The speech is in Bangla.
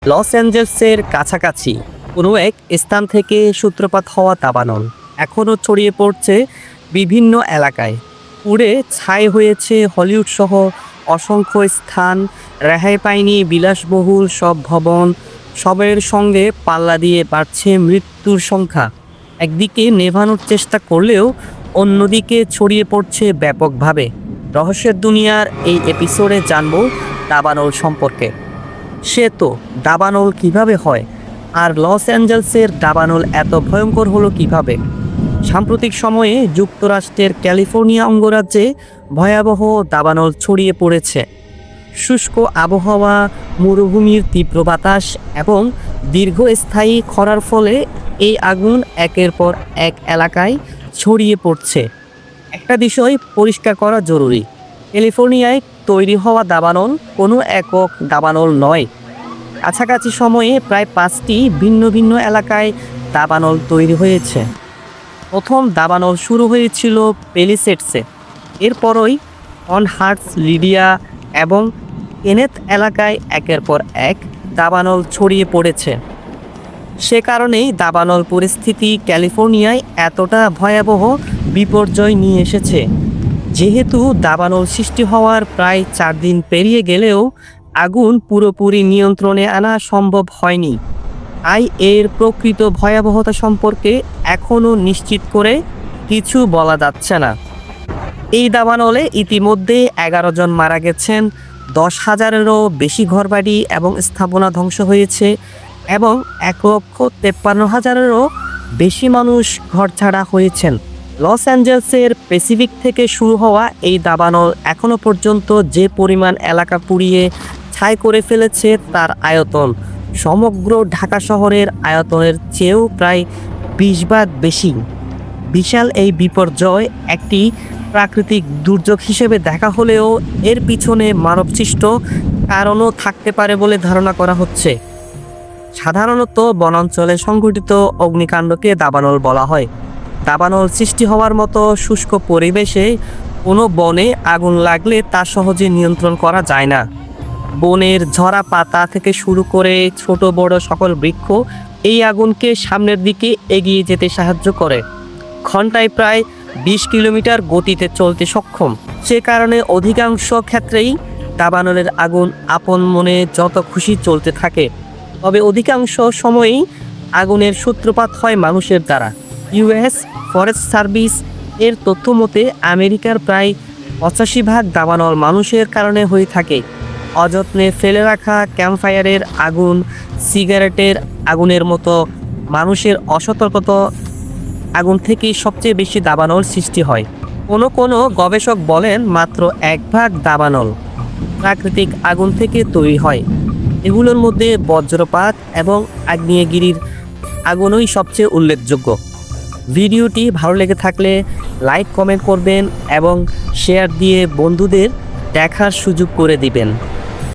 লস অ্যাঞ্জেলসের কাছাকাছি কোনো এক স্থান থেকে সূত্রপাত হওয়া দাবানল এখনও ছড়িয়ে পড়ছে বিভিন্ন এলাকায়। পুড়ে ছাই হয়েছে হলিউড সহ অসংখ্য স্থান, রেহাই পায়নি বিলাসবহুল সব ভবন, সবের সঙ্গে পাল্লা দিয়ে বাড়ছে মৃত্যুর সংখ্যা। একদিকে নেভানোর চেষ্টা করলেও অন্যদিকে ছড়িয়ে পড়ছে ব্যাপকভাবে। রহস্যের দুনিয়ার এই এপিসোডে জানব দাবানল সম্পর্কে। সে তো দাবানল কিভাবে হয়, আর লস অ্যাঞ্জেলসের দাবানল এত ভয়ঙ্কর হলো কিভাবে? সাম্প্রতিক সময়ে যুক্তরাষ্ট্রের ক্যালিফোর্নিয়া অঙ্গরাজ্যে ভয়াবহ দাবানল ছড়িয়ে পড়েছে। শুষ্ক আবহাওয়া, মরুভূমির তীব্র বাতাস এবং দীর্ঘস্থায়ী খরার ফলে এই আগুন একের পর এক এলাকায় ছড়িয়ে পড়ছে। একটা বিষয় পরিষ্কার করা জরুরি, ক্যালিফোর্নিয়ায় তৈরি হওয়া দাবানল কোনো একক দাবানল নয়। কাছাকাছি সময়ে প্রায় 5টি ভিন্ন ভিন্ন এলাকায় দাবানল তৈরি হয়েছে। প্রথম দাবানল শুরু হয়েছিল পেলিসেডসে, এরপরই অনহার্টস, লিডিয়া এবং কেনেথ এলাকায় একের পর এক দাবানল ছড়িয়ে পড়েছে। সে কারণেই দাবানল পরিস্থিতি ক্যালিফোর্নিয়ায় এতটা ভয়াবহ বিপর্যয় নিয়ে এসেছে। যেহেতু দাবানল সৃষ্টি হওয়ার প্রায় 4 দিন পেরিয়ে গেলেও আগুন পুরোপুরি নিয়ন্ত্রণে আনা সম্ভব হয়নি, তাই এর প্রকৃত ভয়াবহতা সম্পর্কে এখনও নিশ্চিত করে কিছু বলা যাচ্ছে না। এই দাবানলে ইতিমধ্যে 11 জন মারা গেছেন, 10,000-এরও বেশি ঘরবাড়ি এবং স্থাপনা ধ্বংস হয়েছে এবং 1,53,000-এরও বেশি মানুষ ঘরছাড়া হয়েছেন। লস অ্যাঞ্জেলসের প্যাসিফিক থেকে শুরু হওয়া এই দাবানল এখনও পর্যন্ত যে পরিমাণ এলাকা পুড়িয়ে ছাই করে ফেলেছে তার আয়তন সমগ্র ঢাকা শহরের আয়তনের চেয়েও প্রায় 20 ভাগ বেশি। বিশাল এই বিপর্যয় একটি প্রাকৃতিক দুর্যোগ হিসেবে দেখা হলেও এর পিছনে মানবসৃষ্ট কারণও থাকতে পারে বলে ধারণা করা হচ্ছে। সাধারণত বনাঞ্চলে সংঘটিত অগ্নিকাণ্ডকে দাবানল বলা হয়। দাবানল সৃষ্টি হওয়ার মতো শুষ্ক পরিবেশে কোনো বনে আগুন লাগলে তা সহজে নিয়ন্ত্রণ করা যায় না। বনের ঝরা পাতা থেকে শুরু করে ছোট বড় সকল বৃক্ষ এই আগুনকে সামনের দিকে এগিয়ে যেতে সাহায্য করে। ঘন্টায় প্রায় 20 কিলোমিটার গতিতে চলতে সক্ষম। সে কারণে অধিকাংশ ক্ষেত্রেই দাবানলের আগুন আপন মনে যত খুশি চলতে থাকে। তবে অধিকাংশ সময়ই আগুনের সূত্রপাত হয় মানুষের দ্বারা। ইউএস ফরেস্ট সার্ভিস এর তথ্য মতে আমেরিকার প্রায় 85 ভাগ দাবানল মানুষের কারণে হয়ে থাকে। অযত্নে ফেলে রাখা ক্যাম্পফায়ারের আগুন, সিগারেটের আগুনের মতো মানুষের অসতর্কতা আগুন থেকেই সবচেয়ে বেশি দাবানল সৃষ্টি হয়। কোনো গবেষক বলেন মাত্র 1 ভাগ দাবানল প্রাকৃতিক আগুন থেকে তৈরি হয়। এগুলোর মধ্যে বজ্রপাত এবং আগ্নেয়গিরির আগুনই সবচেয়ে উল্লেখযোগ্য। ভিডিওটি ভালো লেগে থাকলে লাইক, কমেন্ট করবেন এবং শেয়ার দিয়ে বন্ধুদের দেখার সুযোগ করে দিবেন।